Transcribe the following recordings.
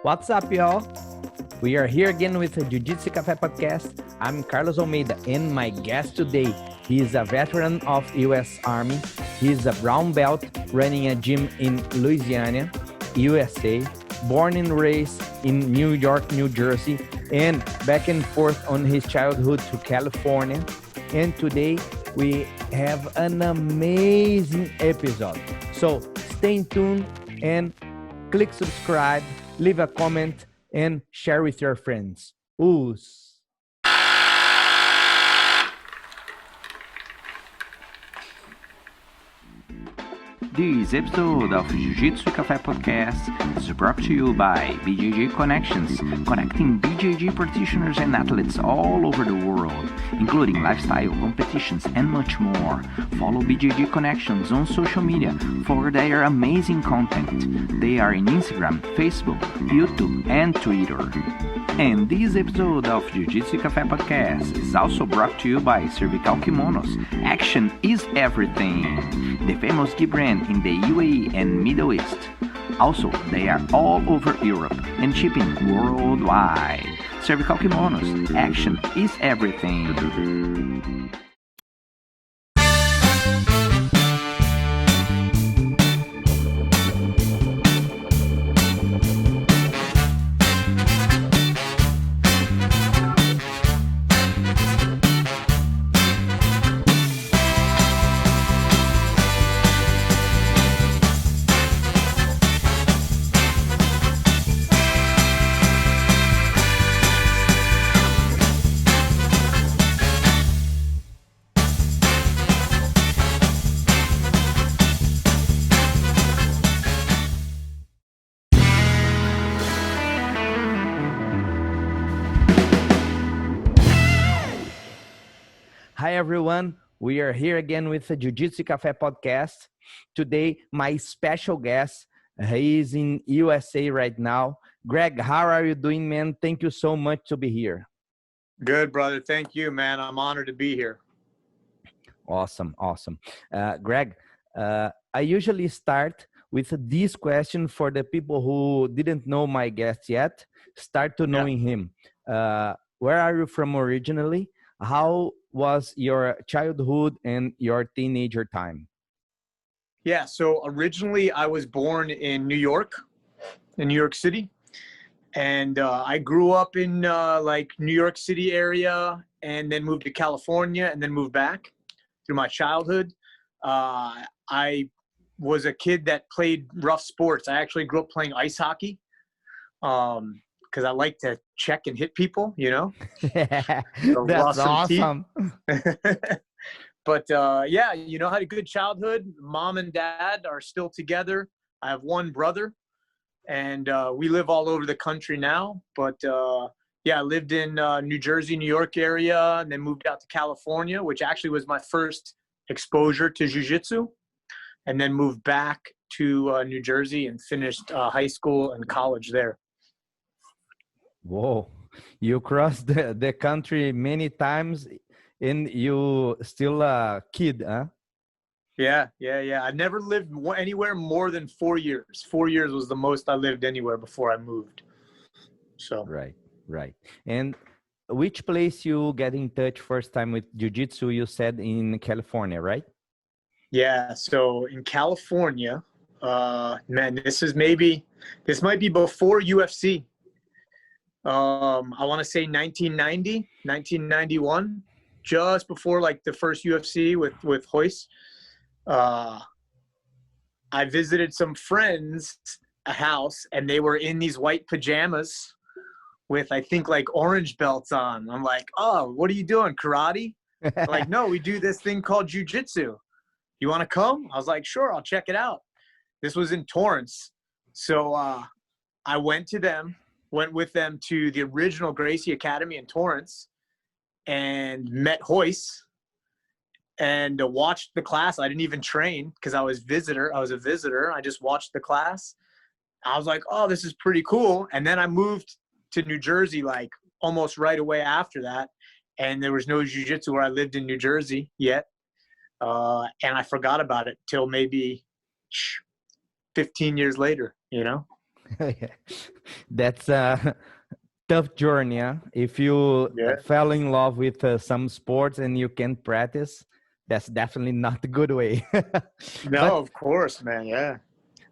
What's up, y'all? We are here again with the Jiu Jitsu Café podcast. I'm Carlos Almeida, and my guest today, he is a veteran of U.S. Army. He is a brown belt running a gym in Louisiana, USA, born and raised in New York, New Jersey, and back and forth on his childhood to California. And today we have an amazing episode. So stay tuned and click subscribe, leave a comment, and share with your friends. Oos! This episode of Jiu Jitsu Café podcast is brought to you by BJJ Connections, connecting BJJ practitioners and athletes all over the world, including lifestyle, competitions, and much more. Follow BJJ Connections on social media for their amazing content. They are in Instagram, Facebook, YouTube, and Twitter. And this episode of Jiu Jitsu Café podcast is also brought to you by Cervical Kimonos. Action is everything. The famous gi brand in the UAE and Middle East. Also, they are all over Europe and shipping worldwide. Cervical Kimonos. Action is everything. Hi, everyone. We are here again with the Jiu Jitsu Café podcast. Today, my special guest, he is in USA right now. Greg, how are you doing, man? Thank you so much to be here. Good, brother. Thank you, man. I'm honored to be here. Awesome. Greg, I usually start with this question for the people who didn't know my guest yet. Start to knowing him. Where are you from originally? How was your childhood and your teenager time? Yeah, so originally I was born in New York City. And I grew up in New York City area and then moved to California and then moved back through my childhood. I was a kid that played rough sports. I actually grew up playing ice hockey because I like to check and hit people, you know. That's awesome. But yeah, you know, I had a good childhood. Mom and dad are still together. I have one brother. And we live all over the country now. But yeah, I lived in New Jersey, New York area, and then moved out to California, which actually was my first exposure to jiu-jitsu. And then moved back to New Jersey and finished high school and college there. Whoa, you crossed the country many times and you still a kid, huh? Yeah. I've never lived anywhere more than 4 years. 4 years was the most I lived anywhere before I moved. So Right. And which place you get in touch first time with jiu-jitsu? You said in California, right? Yeah. So in California, man, this might be before UFC. I want to say 1990, 1991, just before like the first UFC with Hoist. I visited some friends' house and they were in these white pajamas with, I think, like orange belts on. I'm like, oh, what are you doing? Karate? They're like, no, we do this thing called jiu-jitsu. You want to come? I was like, sure, I'll check it out. This was in Torrance. So I went with them to the original Gracie Academy in Torrance and met Hoist and watched the class. I didn't even train because I was a visitor. I just watched the class. I was like, oh, this is pretty cool. And then I moved to New Jersey like almost right away after that. And there was no jiu-jitsu where I lived in New Jersey yet. And I forgot about it till maybe 15 years later, you know? That's a tough journey. Huh? If you Yeah. fell in love with some sports and you can't practice, that's definitely not a good way. No, But of course, man. Yeah.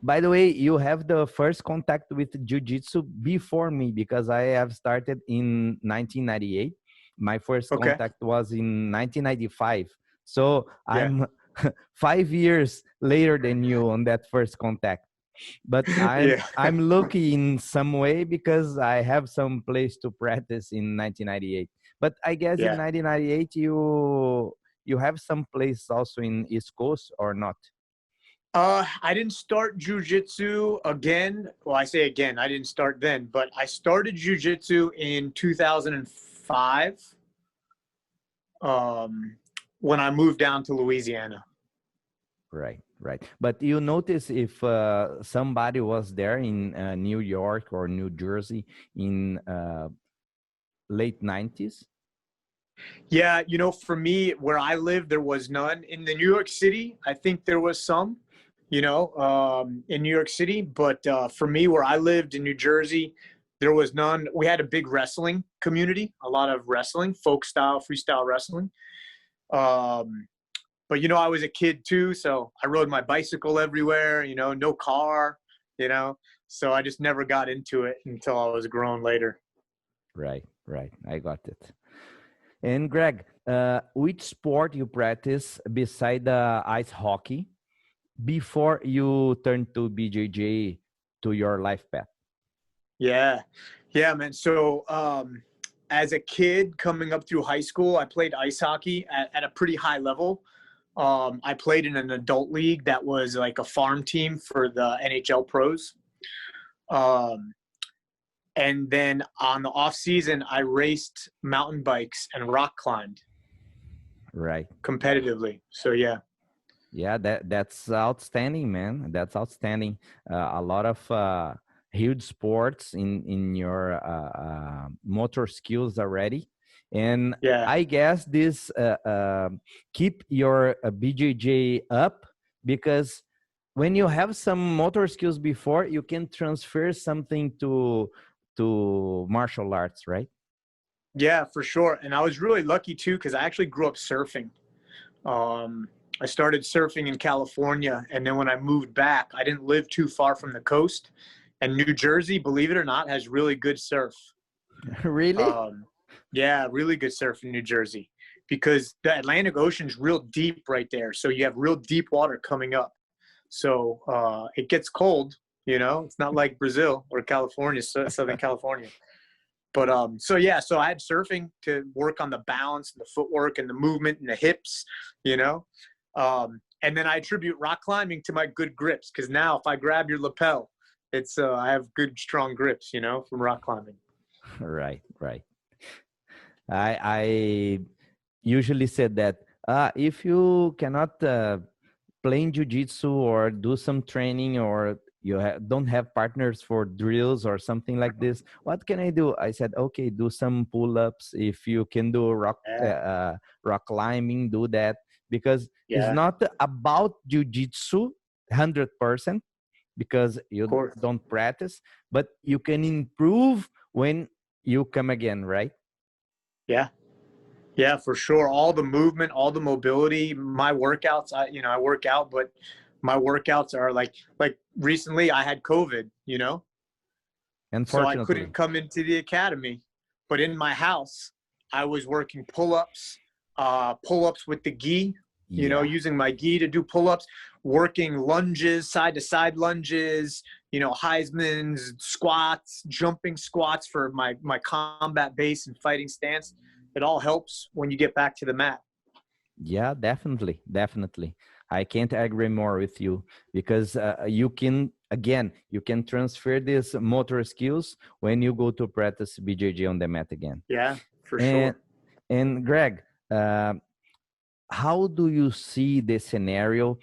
by the way, you have the first contact with jiu-jitsu before me because I have started in 1998. My first Okay. contact was in 1995. So Yeah. I'm 5 years later than you on that first contact. But I'm Yeah. I'm lucky in some way because I have some place to practice in 1998. But I guess in Yeah. 1998 you have some place also in East Coast or not? I didn't start jujitsu again. Well, I say again, I didn't start then, but I started jujitsu in 2005, um, when I moved down to Louisiana. Right, right. But you notice if somebody was there in New York or New Jersey in late 90s? Yeah, for me, where I lived, there was none. In the New York City, I think there was some, in New York City. But for me, where I lived in New Jersey, there was none. We had a big wrestling community, a lot of wrestling, folk style, freestyle wrestling. Um, but, I was a kid too, so I rode my bicycle everywhere, no car, you know. So I just never got into it until I was grown later. Right, right. I got it. And Greg, which sport you practice beside the ice hockey before you turn to BJJ to your life path? Yeah. Yeah, man. So, as a kid coming up through high school, I played ice hockey at a pretty high level. I played in an adult league that was like a farm team for the NHL pros. Um, and then on the off season, I raced mountain bikes and rock climbed Right. competitively. So yeah. Yeah, that's outstanding, man. That's outstanding. A lot of huge sports in your motor skills already, and Yeah. I guess this keep your BJJ up because when you have some motor skills before, you can transfer something to martial arts, right? Yeah, for sure. And I was really lucky too, because I actually grew up surfing. Um, I started surfing in California, and then when I moved back, I didn't live too far from the coast. And New Jersey, believe it or not, has really good surf. Really? Um, yeah, really good surf in New Jersey because the Atlantic Ocean's real deep right there. So you have real deep water coming up. So it gets cold. It's not like Brazil or California, Southern California. But so yeah, so I had surfing to work on the balance and the footwork and the movement and the hips, you know. And then I attribute rock climbing to my good grips because now if I grab your lapel, it's I have good strong grips, from rock climbing. Right, right. I usually said that if you cannot play in jiu-jitsu or do some training or you don't have partners for drills or something like this, what can I do? I said, okay, do some pull-ups. If you can do Yeah, rock climbing, do that because it's yeah, not about jiu-jitsu 100% because of you course. don't practice, but you can improve when you come again, right? Yeah. Yeah, for sure. All the movement, all the mobility, my workouts, I work out, but my workouts are like recently I had COVID, so I couldn't Unfortunately. come into the academy, but in my house, I was working pull-ups with the gi, Yeah. using my gi to do pull-ups, working lunges, side to side lunges, Heisman's, squats, jumping squats for my combat base and fighting stance. It all helps when you get back to the mat. Yeah, definitely, definitely. I can't agree more with you because you can again you can transfer these motor skills when you go to practice BJJ on the mat again. Yeah, for And sure. and Greg, how do you see the scenario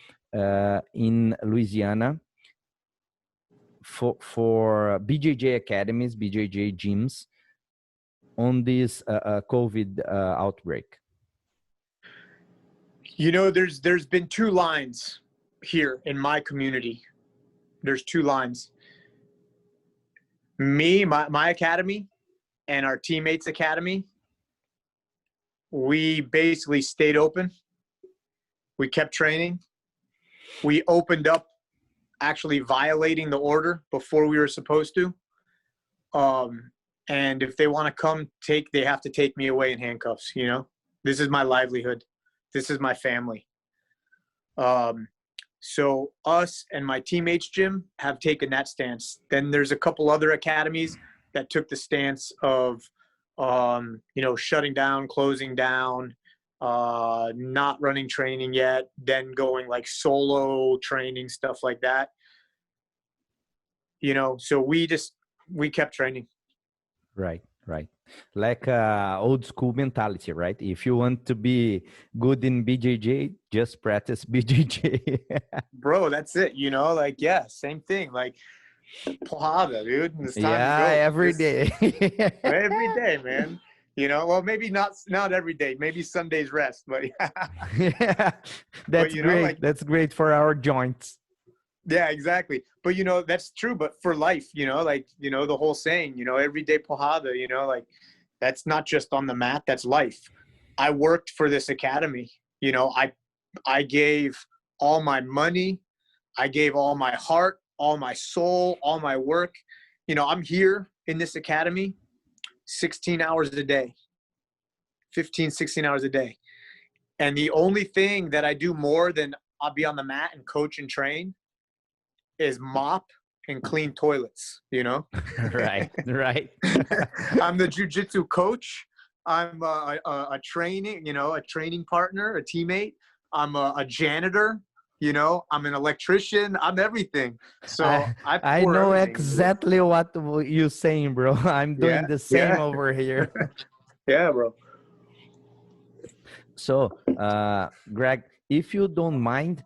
in Louisiana for BJJ academies, BJJ gyms on this COVID outbreak? There's been two lines here in my community. There's two lines. Me, my academy and our teammates' academy, we basically stayed open. We kept training. We opened up actually violating the order before we were supposed to. And if they want to come they have to take me away in handcuffs, you know? This is my livelihood. This is my family. So us and my teammates, Jim, have taken that stance. Then there's a couple other academies that took the stance of, you know, shutting down, closing down, not running training yet, then going like solo training, stuff like that. You know, so we kept training. Right. Like old school mentality, right? If you want to be good in BJJ, just practice BJJ. Bro, that's it. You know, like, yeah, same thing. Like, porrada, dude. It's time to go. Every day. Every day, man. You know, well, maybe not every day. Maybe Sunday's rest, but Yeah, that's you great. know, like, That's great for our joints. yeah, exactly. But, you know, that's true. But for life, you know, like, you know, the whole saying, you know, everyday porrada, you know, like, that's not just on the mat. That's life. I worked for this academy. You know, I gave all my money. I gave all my heart, all my soul, all my work. You know, I'm here in this academy 16 hours a day, 15, 16 hours a day. And the only thing that I do more than I'll be on the mat and coach and train is mop and clean toilets, you know? Right. I'm the jiu-jitsu coach. I'm a training, you know, a training partner, a teammate. I'm a janitor, you know, I'm an electrician. I'm everything. So I know exactly what you're saying, bro. I'm doing the same over here. Yeah, bro. So, Greg, if you don't mind,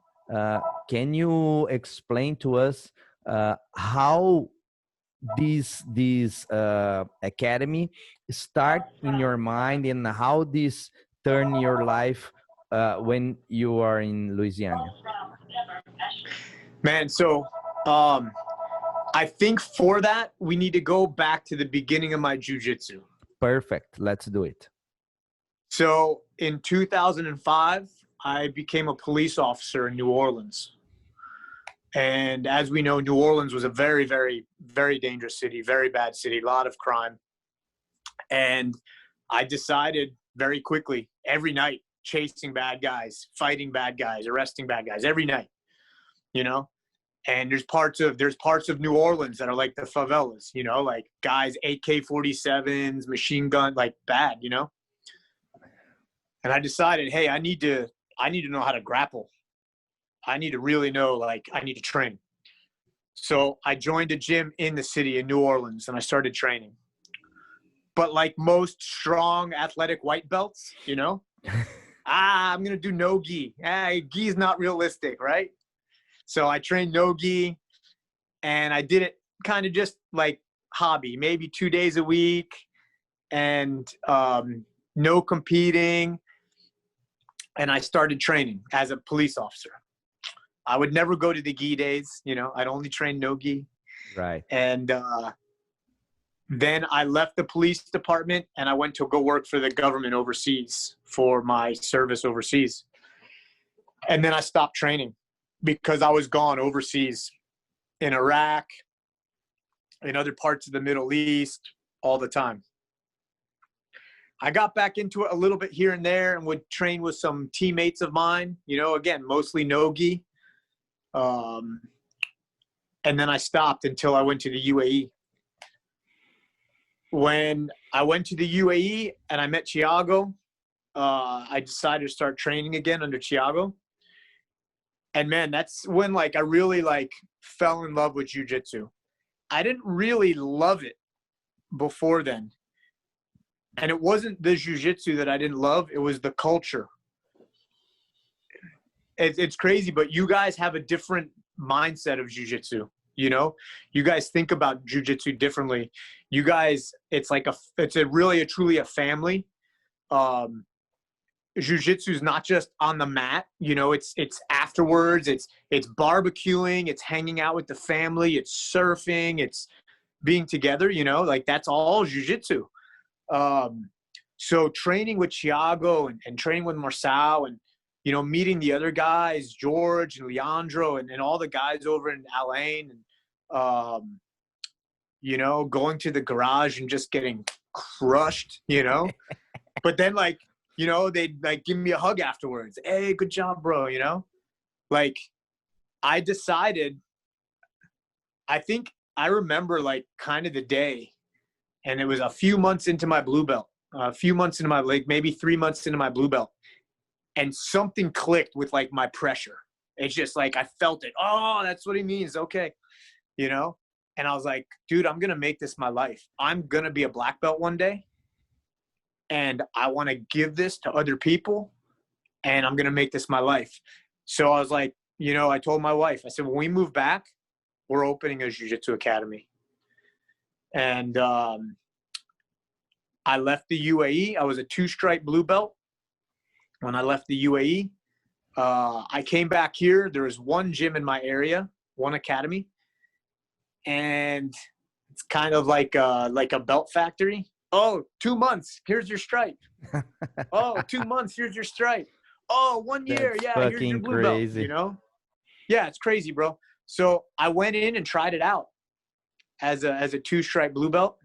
can you explain to us how this academy start in your mind and how this turn your life when you are in Louisiana? Man, so I think for that, we need to go back to the beginning of my jiu-jitsu. Perfect. Let's do it. So in 2005, I became a police officer in New Orleans. And as we know, New Orleans was a very, very, very dangerous city, very bad city, a lot of crime. And I decided very quickly, every night, chasing bad guys, fighting bad guys, arresting bad guys, every night, you know? And there's parts of New Orleans that are like the favelas, you know, like guys, AK-47s, machine gun, like bad, you know? And I decided, hey, I need to know how to grapple. I need to really know, like, I need to train. So I joined a gym in the city in New Orleans and I started training. But like most strong athletic white belts, you know, I'm going to do no gi. Gi is not realistic, right? So I trained no gi and I did it kind of just like hobby, maybe 2 days a week and no competing. And I started training as a police officer. I would never go to the gi days, you know, I'd only train no gi. Right. And then I left the police department and I went to go work for the government overseas for my service overseas. And then I stopped training because I was gone overseas in Iraq, in other parts of the Middle East, all the time. I got back into it a little bit here and there and would train with some teammates of mine, you know, again, mostly no-gi. And then I stopped until I went to the UAE. When I went to the UAE and I met Tiago, I decided to start training again under Tiago. And man, that's when like I really like fell in love with jiu-jitsu. I didn't really love it before then. And it wasn't the jiu-jitsu that I didn't love. It was the culture. It's crazy, but you guys have a different mindset of jiu-jitsu. You know, you guys think about jiu-jitsu differently. You guys, it's truly a family. Jiu-jitsu is not just on the mat. You know, it's afterwards. It's barbecuing. It's hanging out with the family. It's surfing. It's being together, you know, like that's all jiu-jitsu. So training with Tiago and training with Marçal and, you know, meeting the other guys, George and Leandro and all the guys over in Alain and, you know, going to the garage and just getting crushed, you know, but then like, you know, they'd like give me a hug afterwards. Hey, good job, bro. You know, like I decided, I think I remember like kind of the day, and it was a few months into my blue belt, a few months into my, like maybe 3 months into my blue belt, and something clicked with like my pressure. It's just like, I felt it. Oh, that's what he means. Okay. You know? And I was like, dude, I'm going to make this my life. I'm going to be a black belt one day. And I want to give this to other people. And I'm going to make this my life. So I was like, you know, I told my wife, I said, when we move back, we're opening a jiu-jitsu academy. And I left the UAE. I was a 2-stripe blue belt when I left the UAE. I came back here. There was one gym in my area, one academy. And it's kind of like a belt factory. Oh, 2 months, here's your stripe. Oh, 2 months, here's your stripe. Oh, 1 year, That's yeah, here's your blue crazy. belt, you know? Yeah, it's crazy, bro. So I went in and tried it out as a 2-stripe blue belt.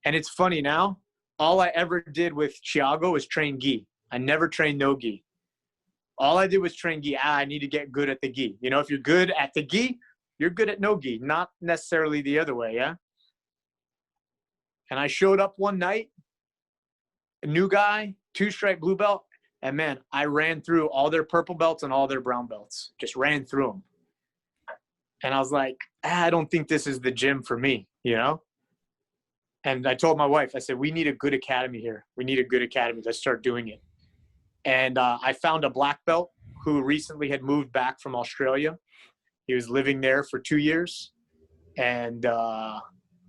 And it's funny now, all I ever did with Tiago was train gi. I never trained no gi. All I did was train gi. I need to get good at the gi. You know, if you're good at the gi, you're good at no gi, not necessarily the other way, yeah? And I showed up one night, a new guy, 2-stripe blue belt, and man, I ran through all their purple belts and all their brown belts. Just ran through them. And I was like, I don't think this is the gym for me, you know? And I told my wife, I said, we need a good academy here. We need a good academy. Let's start doing it. And I found a black belt who recently had moved back from Australia. He was living there for 2 years, and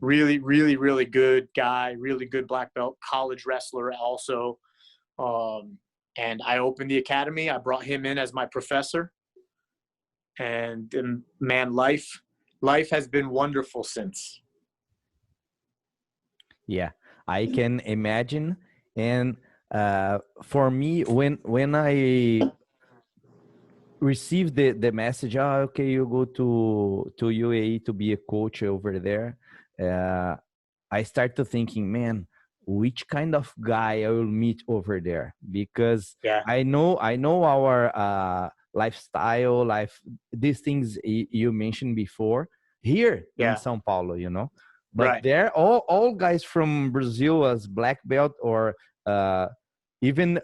really, really, really good guy, really good black belt, college wrestler also. And I opened the academy. I brought him in as my professor. And man, life has been wonderful since. Yeah, I can imagine. And for me, when I received the message, oh, okay, you go to UAE to be a coach over there, I started thinking, man, which kind of guy I will meet over there, because Yeah. I know our lifestyle, these things you mentioned before here in Yeah. São Paulo, you know. But Right. they're all guys from Brazil as black belt, or even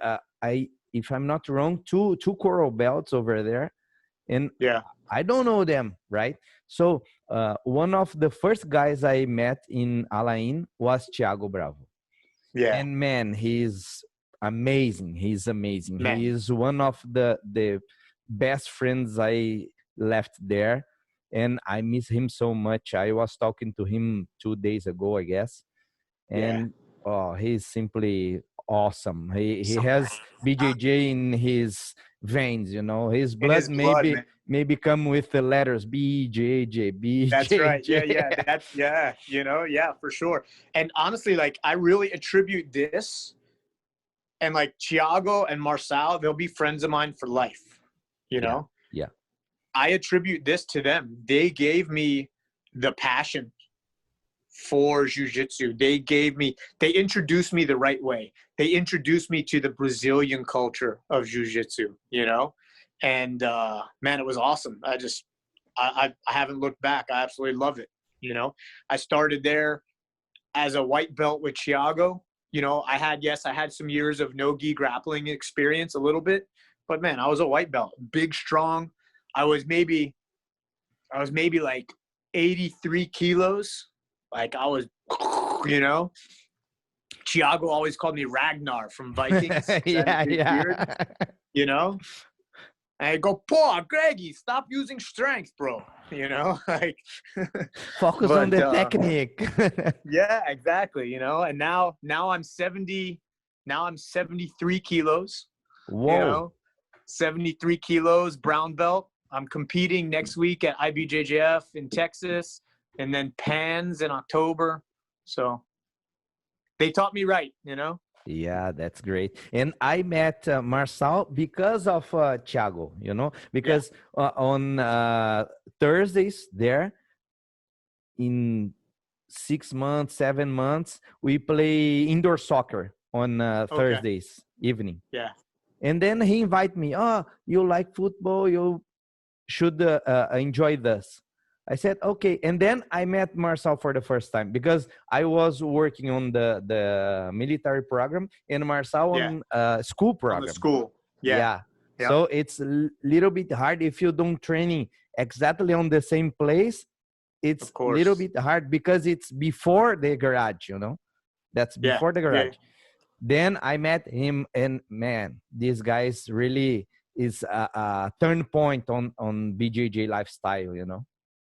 if I'm not wrong, two coral belts over there, and Yeah. I don't know them, right? So one of the first guys I met in Alain was Tiago Bravo. Yeah. And man, he's amazing. He's amazing. Man. He is one of the best friends I left there, and I miss him so much. I was talking to him 2 days ago, I guess, and oh, he's simply awesome. He has BJJ in his veins, you know. His blood, his blood, man. maybe come with the letters BJJ, BJJ. That's right. Yeah. You know, yeah, for sure. And honestly, like I really attribute this, and like Tiago and Marçal, they'll be friends of mine for life. You know? Yeah. I attribute this to them. They gave me the passion for jiu-jitsu. They introduced me the right way. They introduced me to the Brazilian culture of jiu-jitsu, you know? And man, it was awesome. I haven't looked back. I absolutely love it. You know, I started there as a white belt with Tiago. You know, I had some years of no-gi grappling experience, a little bit, but man, I was a white belt, big, strong. I was maybe like 83 kilos. Like I was, you know, Tiago always called me Ragnar from Vikings. Yeah. Weird, you know? And I go, Paul, Greggy, stop using strength, bro. You know, like focus on the technique. Yeah, exactly. You know, and now I'm 73 kilos. Whoa. You know, 73 kilos, brown belt. I'm competing next week at IBJJF in Texas. and then Pans in October. So they taught me right, you know? Yeah, that's great. And I met Marçal because of Tiago, you know, because on Thursdays there in 6 months, 7 months, we play indoor soccer on Thursdays evening. Yeah. And then he invited me, oh, you like football, you should enjoy this. I said, okay. And then I met Marcel for the first time because I was working on the military program and Marcel on school program. On the school. Yeah. So it's a little bit hard if you don't training exactly on the same place. It's a little bit hard because it's before the garage, you know, that's before the garage. Then I met him and man, this guy's really is a turn point on BJJ lifestyle, you know?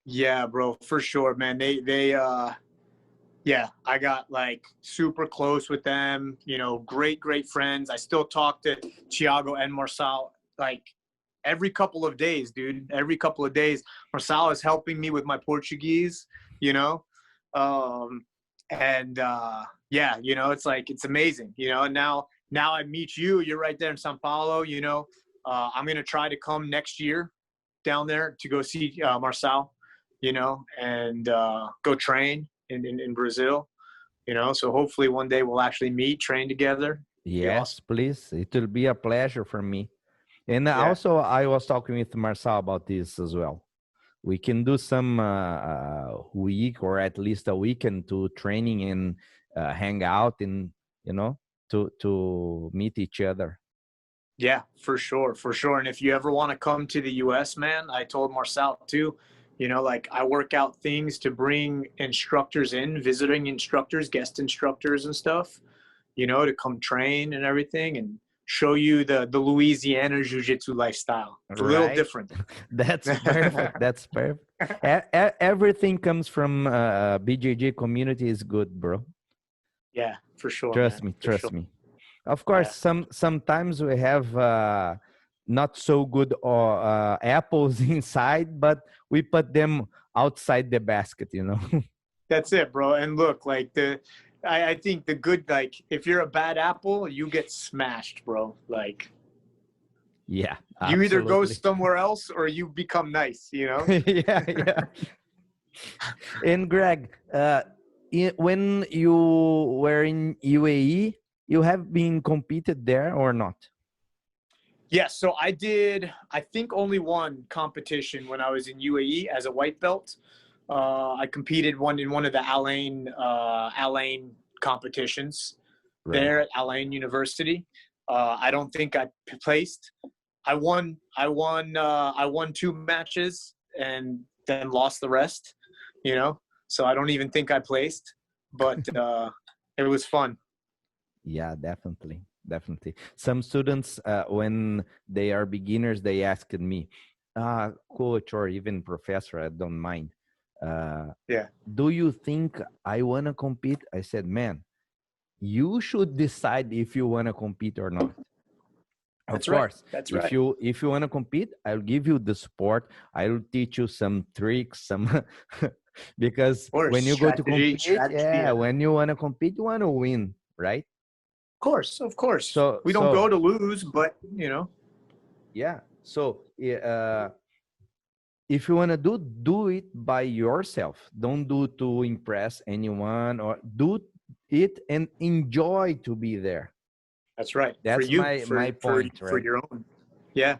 Yeah, bro, for sure, man. I got like super close with them, you know, great friends. I still talk to Tiago and Marçal like every couple of days, dude. Every couple of days. Marçal is helping me with my Portuguese, you know? Yeah, you know, it's like, it's amazing, you know? And now I meet you, you're right there in Sao Paulo, you know? I'm going to try to come next year down there to go see Marçal, you know, and go train in Brazil, you know? So hopefully one day we'll actually meet, train together. Yes, awesome. Please. It will be a pleasure for me. And also I was talking with Marçal about this as well. We can do some week or at least a weekend to training and hang out and, you know, to meet each other. Yeah, for sure. And if you ever want to come to the US, man, I told Marçal too, you know, like I work out things to bring instructors in, visiting instructors, guest instructors and stuff, you know, to come train and everything and show you the Louisiana Jiu Jitsu lifestyle. It's a little different. That's perfect. That's perfect. Everything comes from BJJ community is good, bro. Yeah, for sure. Trust me. Of course, sometimes we have not so good apples inside, but we put them outside the basket, you know. That's it, bro. And look, like I think the good, like if you're a bad apple, you get smashed, bro. Like, yeah, you either go somewhere else or you become nice, you know. yeah. And Greg, when you were in UAE, you have been competed there or not? Yes. So I did, I think only one competition when I was in UAE as a white belt. I competed in one of the Al Ain competitions there at Al Ain University. I don't think I placed. I won 2 matches and then lost the rest, you know? So I don't even think I placed, but it was fun. Yeah, definitely. Some students, when they are beginners, they asked me, coach or even professor, I don't mind. Do you think I want to compete? I said, man, you should decide if you want to compete or not. Of course. That's right. If you want to compete, I'll give you the support. I'll teach you some tricks, because when you go to compete, when you want to compete, you want to win, right? Of course. So we don't go to lose, but you know. Yeah. So if you want to do it by yourself. Don't do to impress anyone, or do it and enjoy to be there. That's right. That's for you, my point, for your own. Yeah.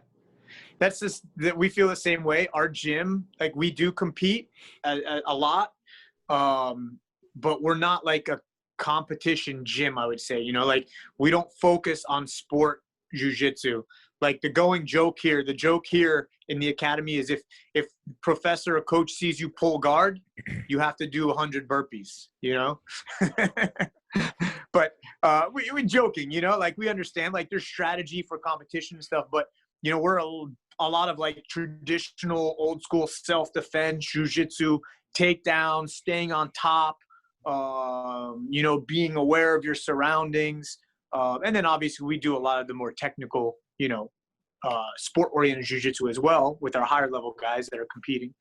That's just that we feel the same way. Our gym, like we do compete a lot, but we're not like a competition gym, I would say. You know, like we don't focus on sport jiu-jitsu. Like the joke here in the academy is if professor or coach sees you pull guard, you have to do 100 burpees, you know? But we're joking, you know, like we understand like there's strategy for competition and stuff, but you know, we're a lot of like traditional old school self-defense, jiu-jitsu, takedown, staying on top, you know, being aware of your surroundings. And then obviously we do a lot of the more technical, you know, sport-oriented jiu-jitsu as well with our higher level guys that are competing.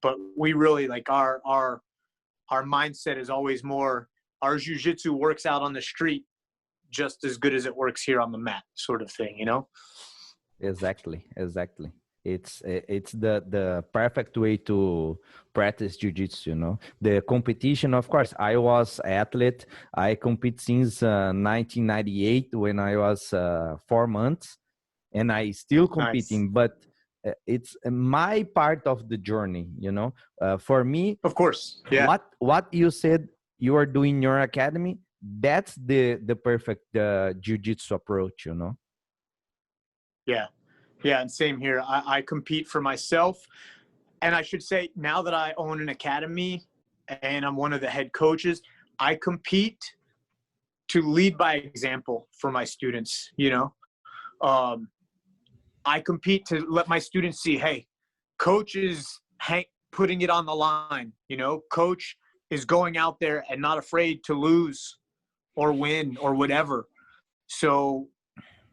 But we really like our our mindset is always more, our jiu-jitsu works out on the street just as good as it works here on the mat, sort of thing, you know? Exactly. It's the perfect way to practice jiu-jitsu, you know. The competition, of course, I was athlete. I compete since 1998 when I was 4 months, and I still Nice. competing, but it's my part of the journey, you know. For me, Of course. Yeah. what you said you are doing in your academy, that's the perfect jiu-jitsu approach, you know. Yeah. Yeah. And same here. I compete for myself. And I should say, now that I own an academy and I'm one of the head coaches, I compete to lead by example for my students, you know. I compete to let my students see, hey, coach is putting it on the line, you know. Coach is going out there and not afraid to lose or win or whatever. So,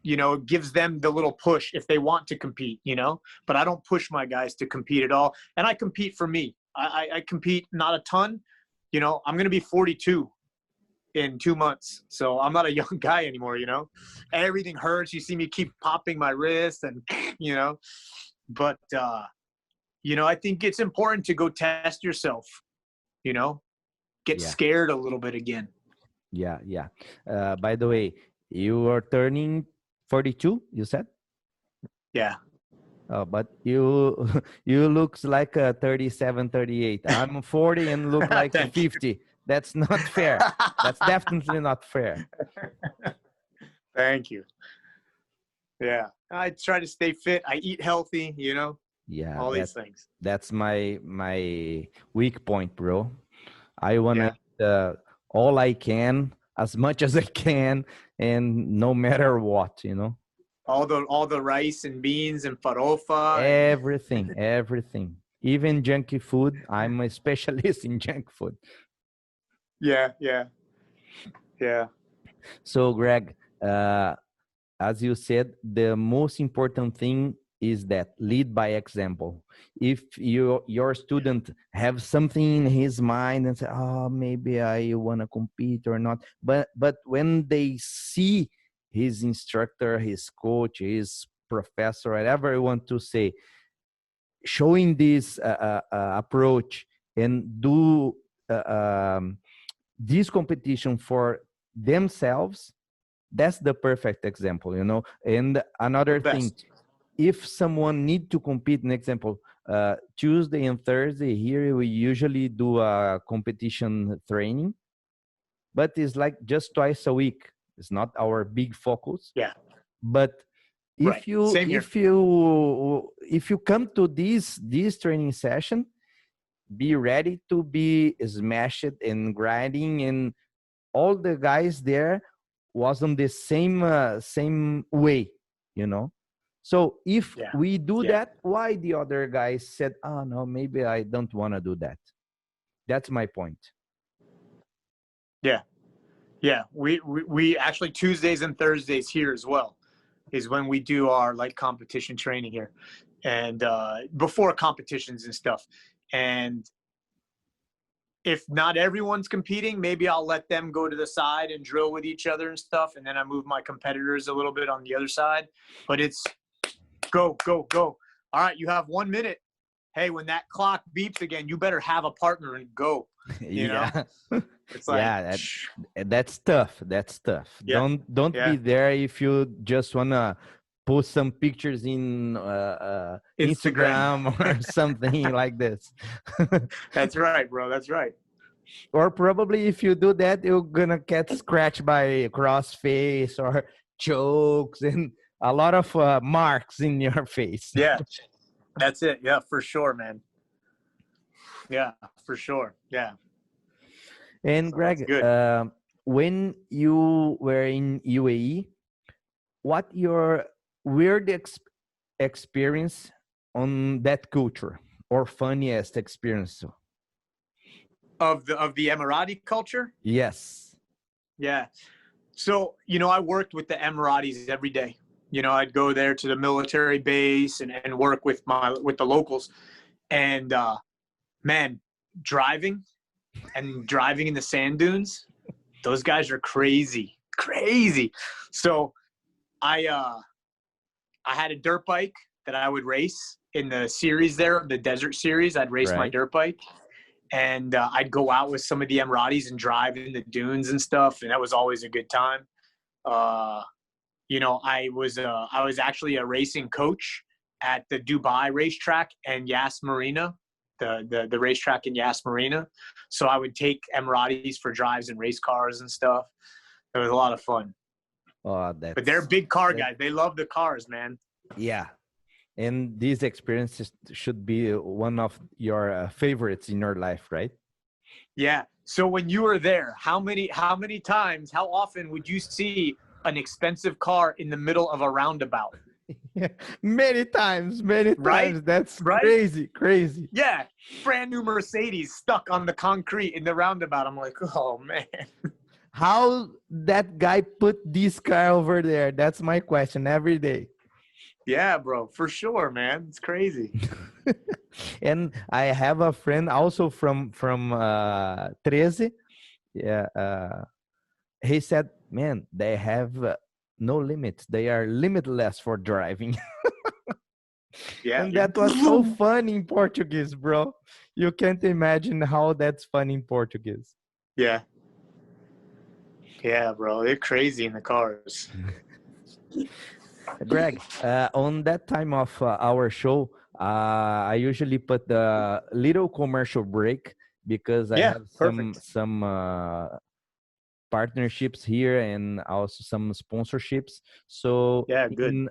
you know, it gives them the little push if they want to compete, you know. But I don't push my guys to compete at all. And I compete for me. I compete not a ton. You know, I'm going to be 42 in 2 months. So I'm not a young guy anymore, you know. Everything hurts. You see me keep popping my wrist and, you know. But, you know, I think it's important to go test yourself, you know. Get scared a little bit again. Yeah. By the way, you are turning 42, you said? Yeah. But you you looks like a 37, 38. I'm 40 and look like a 50. That's not fair. That's definitely not fair. Thank you. Yeah. I try to stay fit. I eat healthy, you know. Yeah, all these things. That's my weak point, bro. I want to all I can, as much as I can, and no matter what, you know. All the rice and beans and farofa. Everything. Even junky food. I'm a specialist in junk food. Yeah. So, Greg, as you said, the most important thing is that lead by example. If your student have something in his mind and say, oh, maybe I want to compete or not, but when they see his instructor, his coach, his professor, whatever you want to say, showing this approach and do this competition for themselves, that's the perfect example, you know. And another thing, if someone need to compete, an example, Tuesday and Thursday here, we usually do a competition training, but it's like just twice a week. It's not our big focus. Yeah. But if you come to this training session, be ready to be smashed and grinding, and all the guys there was on the same way, you know. So if we do that, why the other guys said, oh no, maybe I don't want to do that. That's my point. Yeah, we actually Tuesdays and Thursdays here as well is when we do our like competition training here, and before competitions and stuff. And if not everyone's competing, maybe I'll let them go to the side and drill with each other and stuff, and then I move my competitors a little bit on the other side. But it's go. All right, you have 1 minute. Hey, when that clock beeps again, you better have a partner and go. You know? It's like, that's tough. Yeah. Don't be there if you just wanna post some pictures in Instagram or something like this. That's right, bro. That's right. Or probably if you do that, you're gonna get scratched by crossface or chokes and a lot of marks in your face. Yeah, that's it. Yeah, for sure, man. Yeah, for sure. Yeah. And Greg, when you were in UAE, what your weird experience on that culture or funniest experience of the Emirati culture? Yes. Yeah. So, you know, I worked with the Emiratis every day. You know, I'd go there to the military base and work with the locals. And man, driving, and driving in the sand dunes. Those guys are crazy. So I had a dirt bike that I would race in the series there, the desert series. I'd race my dirt bike, and I'd go out with some of the Emiratis and drive in the dunes and stuff. And that was always a good time. You know, I was actually a racing coach at the Dubai racetrack and Yas Marina, the racetrack in Yas Marina. So I would take Emiratis for drives in race cars and stuff. It was a lot of fun. But they're big car guys. They love the cars, man. Yeah. And these experiences should be one of your favorites in your life, right? Yeah. So when you were there, how many times, how often would you see an expensive car in the middle of a roundabout? Yeah, many times. Right? That's right? Crazy. Yeah. Brand new Mercedes stuck on the concrete in the roundabout. I'm like, oh man. How that guy put this car over there? That's my question every day. Yeah, bro, for sure, man. It's crazy. And I have a friend also from 13. Yeah, he said, man, they have no limits. They are limitless for driving. Yeah. And that was so fun in Portuguese, bro. You can't imagine how that's fun in Portuguese. Yeah. Yeah, bro. They're crazy in the cars. Greg, on that time of our show, I usually put the little commercial break because I have some partnerships here and also some sponsorships. So yeah, good. In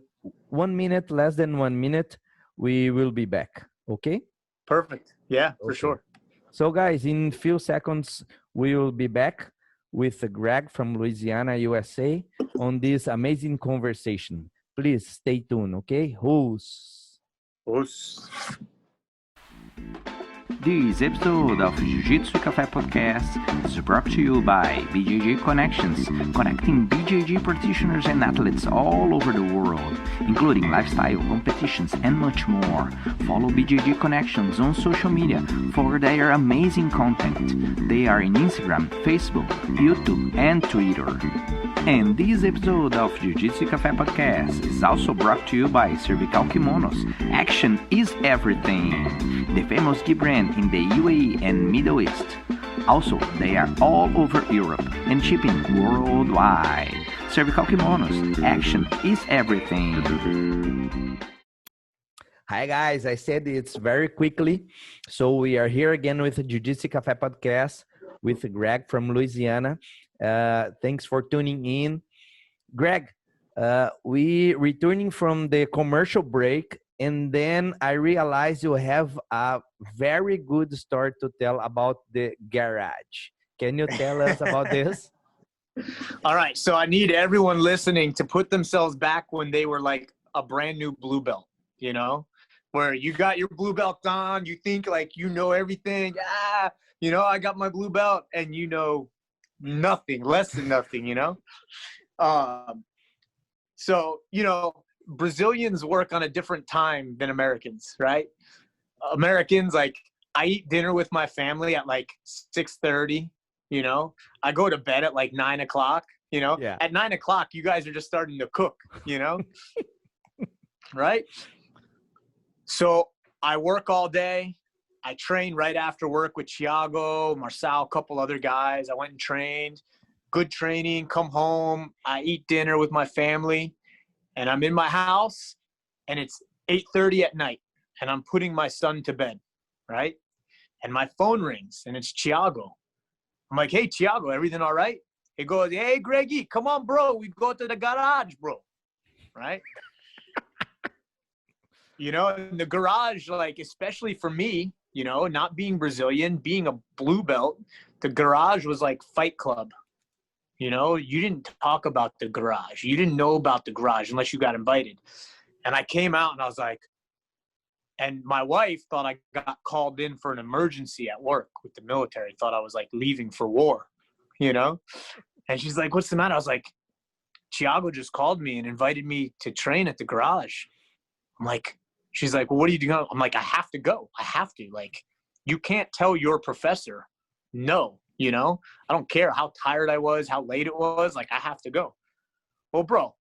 1 minute, less than 1 minute, we will be back. Okay? Perfect. Yeah, for sure. So guys, in few seconds, we will be back with Greg from Louisiana, USA on this amazing conversation. Please stay tuned, okay? Who's? This episode of Jiu Jitsu Café Podcast is brought to you by BJJ Connections, connecting BJJ practitioners and athletes all over the world, including lifestyle, competitions, and much more. Follow BJJ Connections on social media for their amazing content. They are in Instagram, Facebook, YouTube, and Twitter. And this episode of Jiu Jitsu Café Podcast is also brought to you by Cervical Kimonos. Action is everything. The famous gi brand in the UAE and Middle East. Also, they are all over Europe and shipping worldwide. Cervical Kimonos. Action is everything. Hi guys, I said it's very quickly. So we are here again with the Jiu Jitsu Café Podcast with Greg from Louisiana. Thanks for tuning in. Greg, we returning from the commercial break, and then I realized you have a very good story to tell about the garage. Can you tell us about this? All right, so I need everyone listening to put themselves back when they were like a brand new blue belt, you know, where you got your blue belt on, you think like you know everything. You know, I got my blue belt, and you know nothing, less than nothing, you know? So, you know, Brazilians work on a different time than Americans, right? Americans, like, I eat dinner with my family at like 6:30, you know? I go to bed at like 9 o'clock, you know? Yeah. At 9 o'clock, you guys are just starting to cook, you know? Right? So I work all day. I trained right after work with Tiago, Marcel, a couple other guys. I went and trained. Good training, come home. I eat dinner with my family. And I'm in my house, and it's 8:30 at night. And I'm putting my son to bed, right? And my phone rings, and it's Tiago. I'm like, hey, Tiago, everything all right? He goes, hey, Greggy, come on, bro. We go to the garage, bro. Right? You know, in the garage, like, especially for me, you know, not being Brazilian, being a blue belt, the garage was like Fight Club. You know, you didn't talk about the garage. You didn't know about the garage unless you got invited. And I came out and I was like, and my wife thought I got called in for an emergency at work with the military, thought I was like leaving for war, you know? And she's like, what's the matter? I was like, Tiago just called me and invited me to train at the garage. I'm like, she's like, well, what are you doing? I'm like, I have to go. I have to. Like, you can't tell your professor no, you know, I don't care how tired I was, how late it was, like I have to go. Well, bro,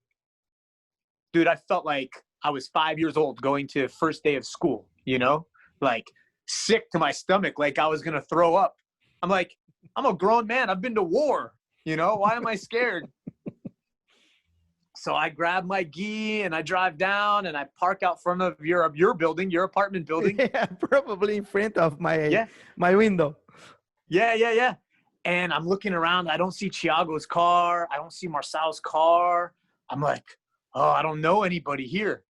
dude, I felt like I was 5 years old going to first day of school, you know, like sick to my stomach, like I was going to throw up. I'm like, I'm a grown man. I've been to war, you know, why am I scared? So I grab my gi and I drive down and I park out front of your building, your apartment building. Yeah, probably in front of Yeah. my window. Yeah. And I'm looking around. I don't see Tiago's car. I don't see Marcel's car. I'm like, oh, I don't know anybody here.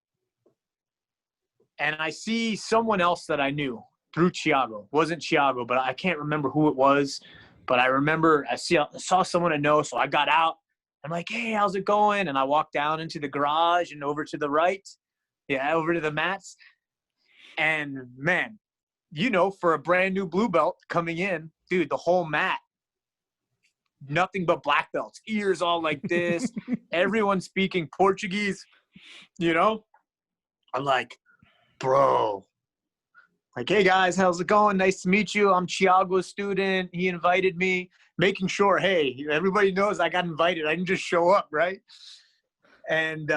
And I see someone else that I knew through Tiago. It wasn't Tiago, but I can't remember who it was. But I remember I saw someone I know, so I got out. I'm like, hey, how's it going? And I walked down into the garage and over to the right. Yeah, over to the mats. And man, you know, for a brand new blue belt coming in, dude, the whole mat, nothing but black belts, ears all like this, everyone speaking Portuguese, you know? I'm like, bro, like, hey guys, how's it going? Nice to meet you. I'm Tiago's student. He invited me, making sure, hey, everybody knows I got invited. I didn't just show up, right? And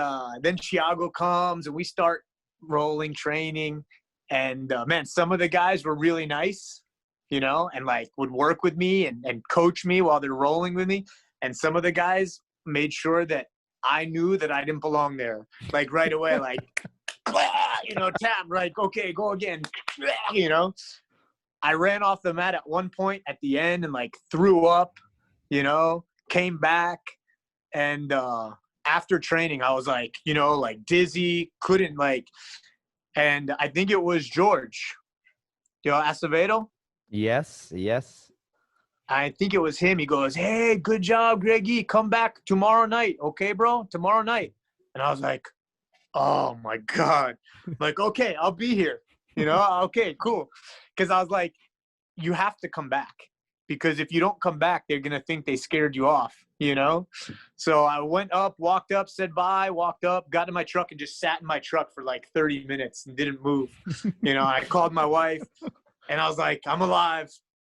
then Tiago comes and we start rolling, training. And man, some of the guys were really nice, you know, and like would work with me and coach me while they're rolling with me. And some of the guys made sure that I knew that I didn't belong there. Like right away, like, you know, tap, like, okay, go again, you know. I ran off the mat at one point at the end and like threw up, you know, came back. And after training, I was like, you know, like dizzy, couldn't like, and I think it was George, you know, Acevedo. Yes. I think it was him. He goes, hey, good job, Greggy. Come back tomorrow night. Okay, bro? Tomorrow night. And I was like, oh, my God. Like, okay, I'll be here. You know, okay, cool. Because I was like, you have to come back. Because if you don't come back, they're going to think they scared you off, you know? So I went up, walked up, said bye, walked up, got in my truck and just sat in my truck for like 30 minutes and didn't move. You know, I called my wife and I was like, I'm alive.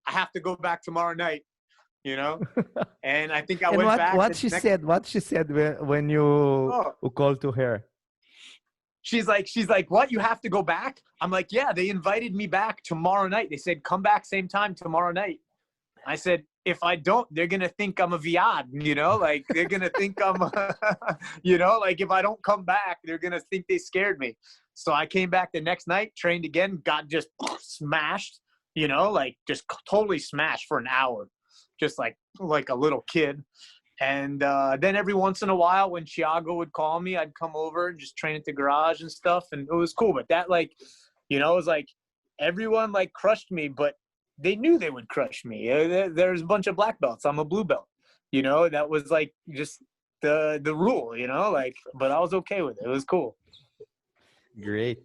I have to go back tomorrow night, you know? And I think I went back. What she said when you called to her? She's like, what? You have to go back? I'm like, yeah, they invited me back tomorrow night. They said, come back same time tomorrow night. I said, if I don't, they're going to think I'm a viad, you know, like they're going to think I'm, you know, like if I don't come back, they're going to think they scared me. So I came back the next night, trained again, got just smashed, you know, like just totally smashed for an hour, just like a little kid. And then every once in a while when Tiago would call me, I'd come over and just train at the garage and stuff. And it was cool. But that like, you know, it was like everyone like crushed me, but they knew they would crush me. There's a bunch of black belts. I'm a blue belt, you know, that was like just the rule, you know, like, but I was okay with it. It was cool. Great.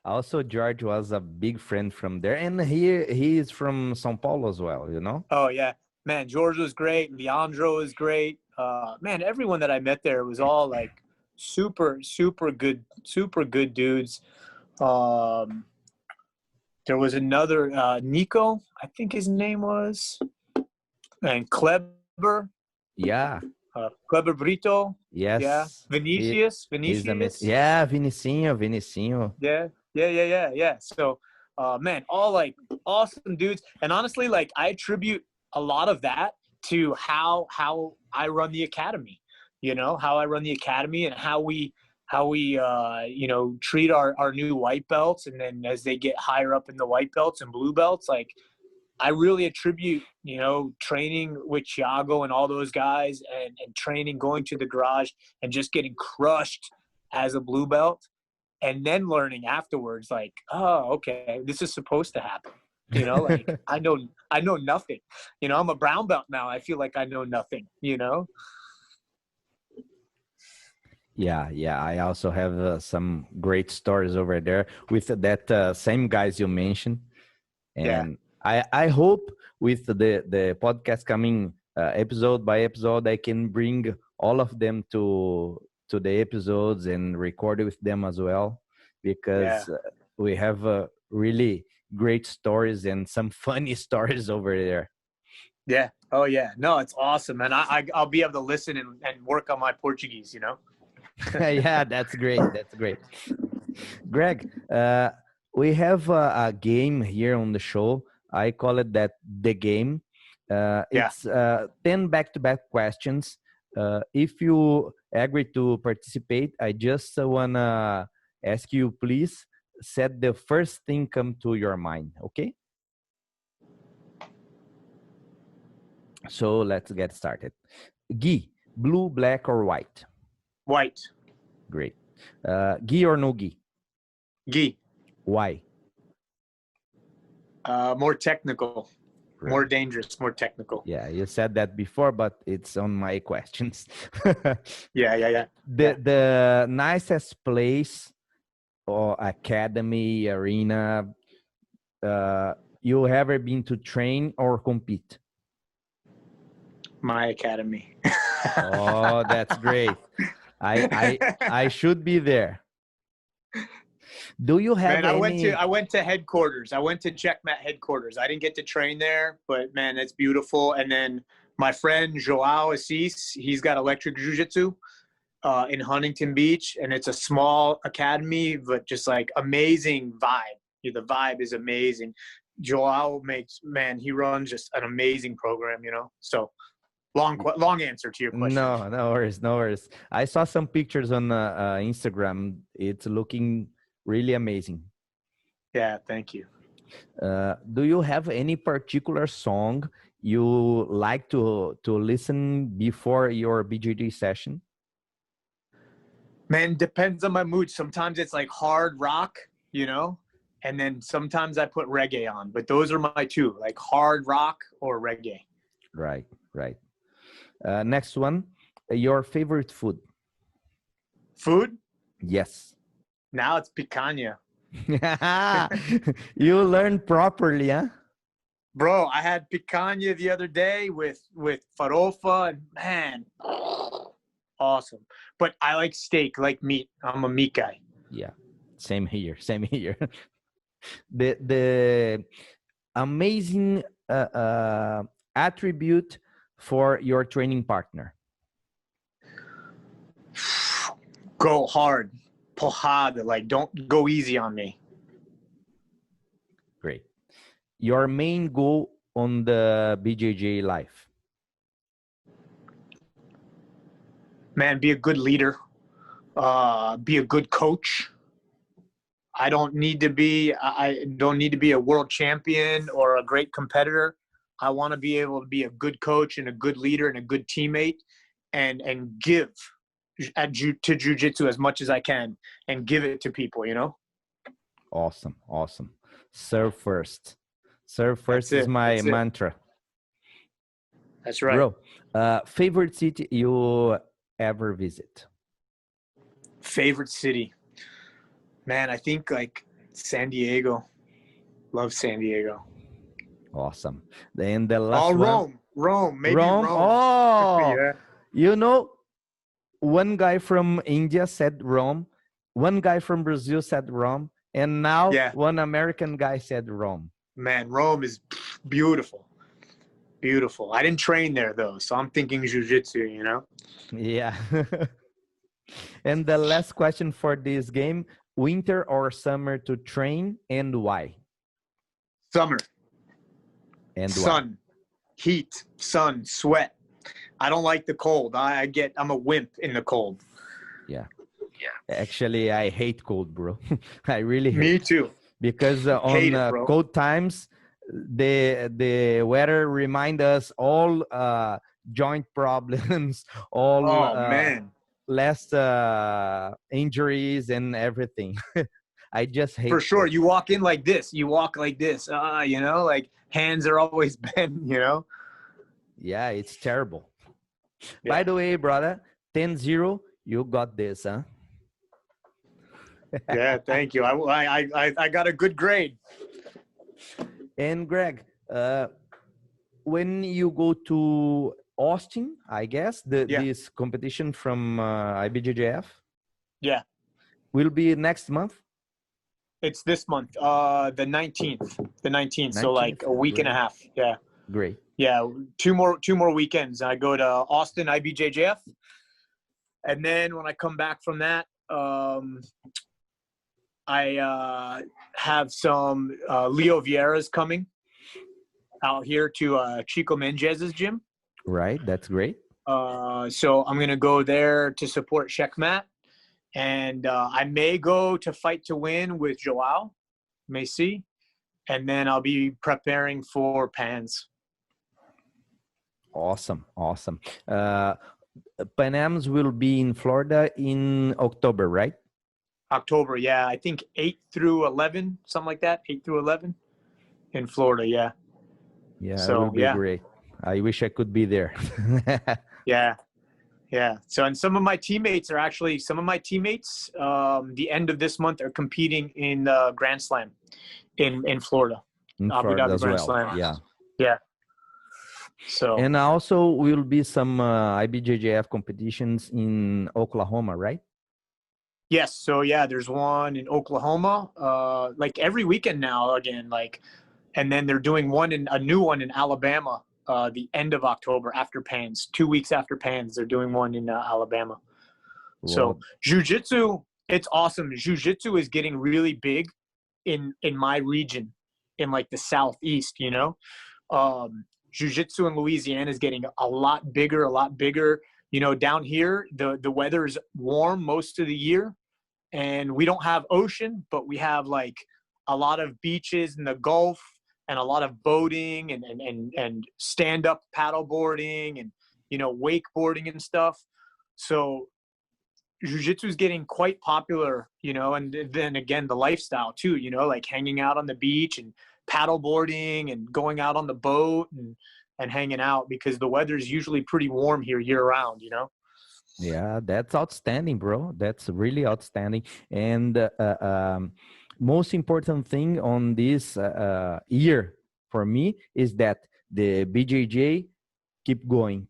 Also, George was a big friend from there. And he is from São Paulo as well, you know? Oh, yeah. Man, George was great. Leandro was great. Man, everyone that I met there was all like super good dudes. There was another Nico, I think his name was, and Kleber. Yeah. Kleber Brito. Yes. Yeah. Vinicius. Yeah, Vinicinho. Yeah. So, man, all like awesome dudes. And honestly, like I attribute a lot of that to how I run the academy, you know, how I run the academy and how we you know, treat our new white belts. And then as they get higher up in the white belts and blue belts, like I really attribute, you know, training with Tiago and all those guys and training, going to the garage and just getting crushed as a blue belt and then learning afterwards, like, oh, okay, this is supposed to happen. You know, like I know nothing, you know, I'm a brown belt now. I feel like I know nothing, you know? Yeah. I also have some great stories over there with that same guys you mentioned. And yeah. I hope with the podcast coming episode by episode, I can bring all of them to the episodes and record with them as well, because we have really great stories and some funny stories over there. Yeah. Oh yeah. No, it's awesome, man. I'll be able to listen and work on my Portuguese, you know? Yeah, that's great. That's great. Greg, we have a game here on the show. I call it that the game. It's 10 back-to-back questions. If you agree to participate, I just want to ask you, please, set the first thing come to your mind, okay? So let's get started. Gi, blue, black, or white? White. Great. Gi or no gi? Gi. Why? More technical. Right. More dangerous, more technical. Yeah, you said that before, but it's on my questions. Yeah. The nicest place or academy, arena, you ever been to train or compete? My academy. Oh, that's great. I should be there. Do you have man, I went to headquarters. I went to Checkmat headquarters. I didn't get to train there, but man, it's beautiful. And then my friend Joao Assis, he's got electric jiu-jitsu in Huntington Beach, and it's a small academy, but just like amazing vibe. The vibe is amazing. Joao he runs just an amazing program, you know. So long answer to your question. No worries. I saw some pictures on Instagram. It's looking really amazing. Yeah, thank you. Do you have any particular song you like to listen before your BJJ session? Man, depends on my mood. Sometimes it's like hard rock, you know, and then sometimes I put reggae on. But those are my two, like hard rock or reggae. Right. Next one, your favorite food? Food? Yes. Now it's picanha. You learned properly, huh? Bro, I had picanha the other day with farofa, and man, awesome. But I like steak, like meat. I'm a meat guy. Yeah, same here. The amazing attribute for your training partner? Go hard. Porrada, like don't go easy on me. Great. Your main goal on the BJJ life? Man, be a good leader. Be a good coach. I don't need to be a world champion or a great competitor. I want to be able to be a good coach and a good leader and a good teammate and give to jiu-jitsu as much as I can and give it to people, you know? Awesome. Serve first. Serve first is my mantra. That's right. Bro, favorite city you ever visit? Favorite city? Man, I think like San Diego. Love San Diego. Awesome. Then the last one. Rome. Maybe Rome. Oh, yeah. You know, one guy from India said Rome, one guy from Brazil said Rome, and now one American guy said Rome. Man, Rome is beautiful. Beautiful. I didn't train there though, so I'm thinking jiu-jitsu, you know? Yeah. And the last question for this game, winter or summer to train, and why? Summer. And sun, heat, sun, sweat. I don't like the cold. I'm a wimp in the cold. Yeah. Actually, I hate cold, bro. I really hate. Me too. Because on cold times, the weather remind us all joint problems, all less injuries and everything. I just hate. For sure, you walk in like this. You walk like this. You know, like hands are always bent. You know. Yeah, it's terrible. Yeah. By the way, brother, 10-0, you got this, huh? Yeah, thank you. I got a good grade. And Greg, when you go to Austin, I guess this competition from IBJJF, will be next month. It's this month, the 19th. So like a week and a half. Yeah. Great. Yeah, two more weekends. I go to Austin IBJJF, and then when I come back from that, I have some Leo Vieira's coming out here to Chico Mendez's gym. Right, that's great. So I'm gonna go there to support Checkmat, and I may go to Fight to Win with Joao, may see, and then I'll be preparing for Pans. Awesome. Panams will be in Florida in October, right? October, yeah, I think 8 through 11, something like that. 8 through 11 in Florida, yeah. Yeah, So, it will be great. I wish I could be there. Yeah. So, and some of my teammates, the end of this month are competing in Grand Slam in Florida. In Abu Florida Dhabi as Grand well. Slam. Yeah. So. And also will be some IBJJF competitions in Oklahoma, right? Yes. So yeah, there's one in Oklahoma, like every weekend now again, and then they're doing a new one in Alabama, the end of October after Pans, 2 weeks after Pans, they're doing one in Alabama. Wow. So Jiu-Jitsu, it's awesome. Jiu-Jitsu is getting really big in my region, in like the Southeast, Jiu-Jitsu in Louisiana is getting a lot bigger. Down here, the weather is warm most of the year, and we don't have ocean, but we have like a lot of beaches in the Gulf and a lot of boating and stand-up paddle boarding and, wakeboarding and stuff. So Jiu-Jitsu is getting quite popular, and then again, the lifestyle too, like hanging out on the beach and paddle boarding and going out on the boat and hanging out, because the weather is usually pretty warm here year round, Yeah, that's outstanding, bro. That's really outstanding. And most important thing on this year for me is that the BJJ keep going,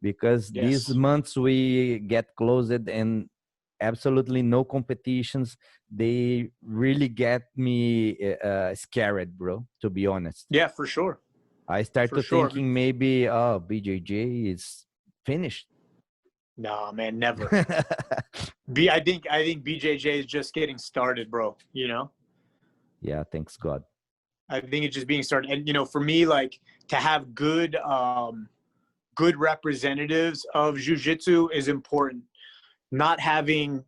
because Yes. these months we get closed and absolutely no competitions. They really get me scared, bro, to be honest. Yeah, for sure. I started thinking maybe BJJ is finished. No, man, never. I think BJJ is just getting started, bro. Yeah, thanks God. I think it's just being started, and for me, like, to have good representatives of jiu-jitsu is important. Not having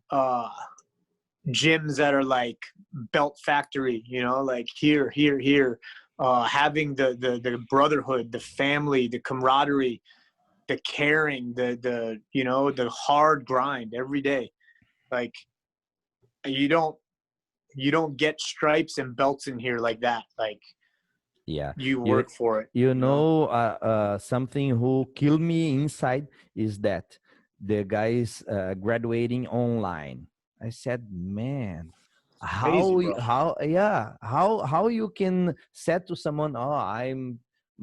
gyms that are like belt factory, like here. Having the brotherhood, the family, the camaraderie, the caring, the hard grind every day. Like, you don't get stripes and belts in here like that. Like, yeah, you work for it. Something who killed me inside is that the guys graduating online. I said, man, how you can say to someone, oh, I'm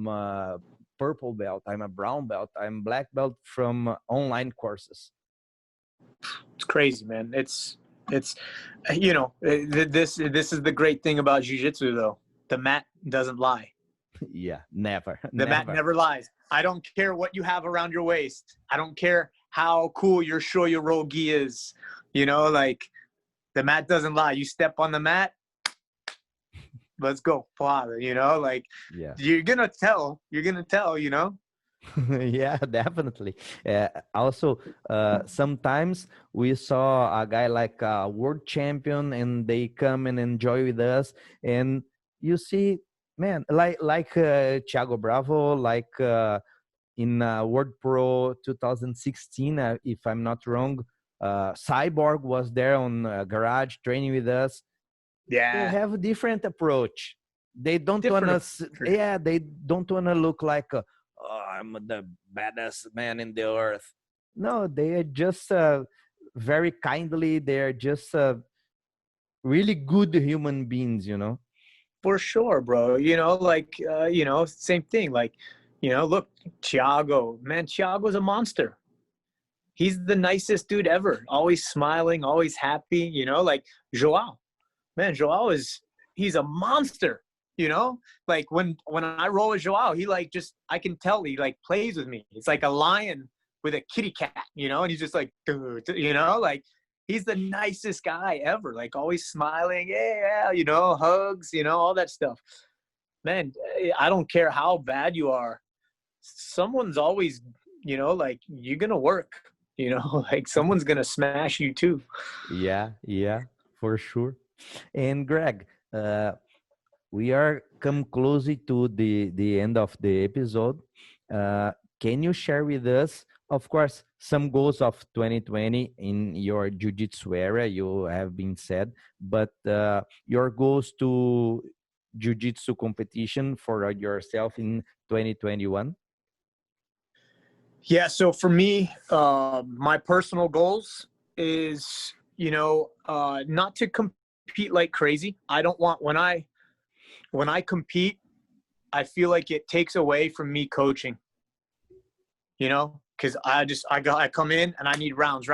a purple belt, I'm a brown belt, I'm black belt from online courses. It's crazy, man. It's this is the great thing about jiu-jitsu, though. The mat doesn't lie. Yeah, never. The mat never lies. I don't care what you have around your waist. I don't care how cool your shoyu-rogi is. Like, the mat doesn't lie. You step on the mat, let's go, father. Like, yeah, you're gonna tell. Yeah, definitely. Also, sometimes we saw a guy like a world champion and they come and enjoy with us, and you see, man, like Tiago Bravo, like in World Pro 2016, if I'm not wrong, Cyborg was there on garage training with us. Yeah, they have a different approach. They don't want to. They don't want to look like I'm the baddest man in the earth. No, they are just very kindly. They're just really good human beings, For sure, bro. Same thing. Like, look, Tiago, man, Tiago's a monster. He's the nicest dude ever. Always smiling, always happy. Like Joao, man, he's a monster. you know, like when I roll with Joao, he like just, I can tell he like plays with me. It's like a lion with a kitty cat, you know, and he's just like, you know, like he's the nicest guy ever, like always smiling, yeah, you know, hugs, you know, all that stuff. Man, I don't care how bad you are. Someone's always, you know, like you're going to work, you know, like someone's going to smash you too. Yeah, yeah, for sure. And Greg, we are come closely to the end of the episode. Can you share with us, of course, some goals of 2020 in your jiu-jitsu area? You have been said, but your goals to jiu-jitsu competition for yourself in 2021? Yeah. So for me, my personal goals is, you know, not to compete like crazy. I don't want, when I compete, I feel like it takes away from me coaching, you know, because I come in and I need rounds.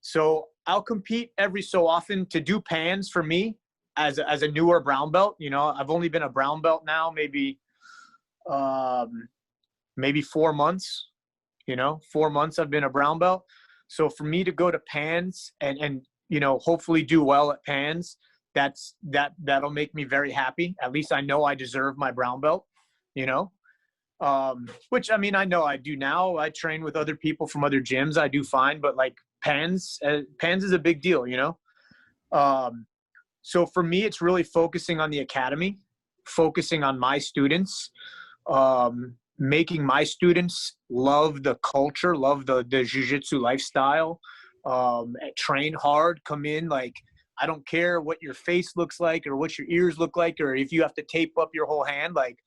So I'll compete every so often. To do pans for me as a newer brown belt, you know, I've only been a brown belt now, maybe 4 months, you know, 4 months I've been a brown belt. So for me to go to pans and, you know, hopefully do well at pans, that'll make me very happy. At least I know I deserve my brown belt, you know, which I mean, I know I do now. I train with other people from other gyms. I do fine, but like pans is a big deal, you know? So for me, it's really focusing on the academy, focusing on my students, making my students love the culture, love the jiu-jitsu lifestyle, train hard, come in. Like, I don't care what your face looks like or what your ears look like, or if you have to tape up your whole hand, like,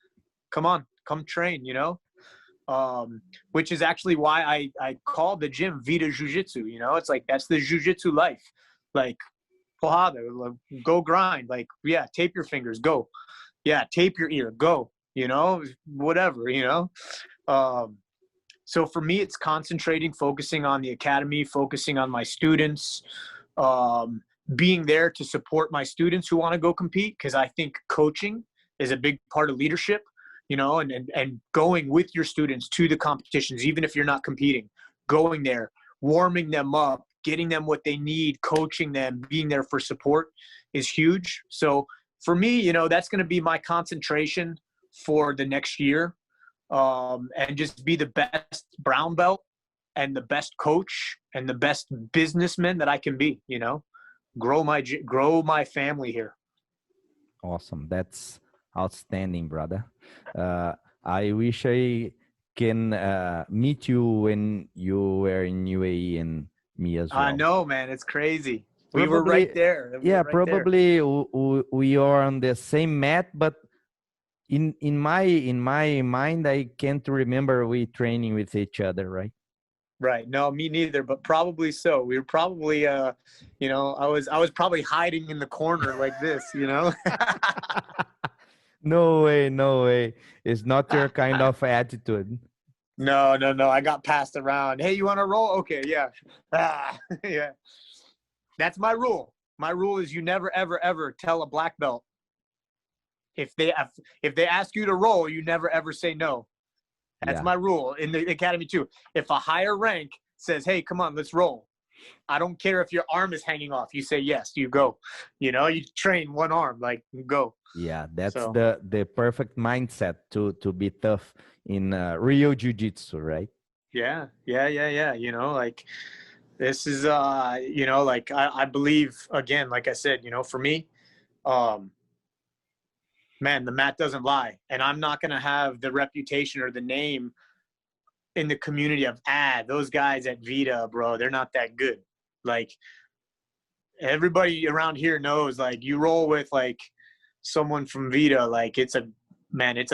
come on, come train, you know? Which is actually why I call the gym Vida Jiu-Jitsu, you know? It's like, that's the jiu-jitsu life. Like, porrada, go grind. Like, yeah, tape your fingers, go. Yeah, tape your ear, go. You know, whatever, you know? So for me, it's concentrating, focusing on the academy, focusing on my students, being there to support my students who want to go compete, because I think coaching is a big part of leadership, you know, and going with your students to the competitions, even if you're not competing, going there, warming them up, getting them what they need, coaching them, being there for support is huge. So for me, you know, that's going to be my concentration for the next year, and just be the best brown belt and the best coach and the best businessman that I can be, you know, grow my family here. Awesome. That's outstanding, brother. I wish I can meet you when you were in UAE, and me as well. I know, man. It's crazy. We were right there. Yeah, probably we are on the same mat, but in my mind, I can't remember we training with each other, right? Right. No, me neither, but probably so. We were probably, you know, I was probably hiding in the corner like this, you know? No way, no way. It's not your kind of attitude. No. I got passed around. Hey, you want to roll? Okay, yeah. Yeah. That's my rule. My rule is you never, ever, ever tell a black belt. If they ask you to roll, you never, ever say no. That's my rule in the academy too. If a higher rank says, hey, come on, let's roll, I don't care if your arm is hanging off. You say yes, you go. You know, you train one arm, like, go. Yeah, that's the perfect mindset to be tough in real jiu-jitsu, right? Yeah. You know, like, this is, you know, like, I believe, again, like I said, you know, for me, man, the mat doesn't lie. And I'm not going to have the reputation or the name in the community of, those guys at Vida, bro, they're not that good. Like, everybody around here knows, like, you roll with, like, someone from Vida, like, it's a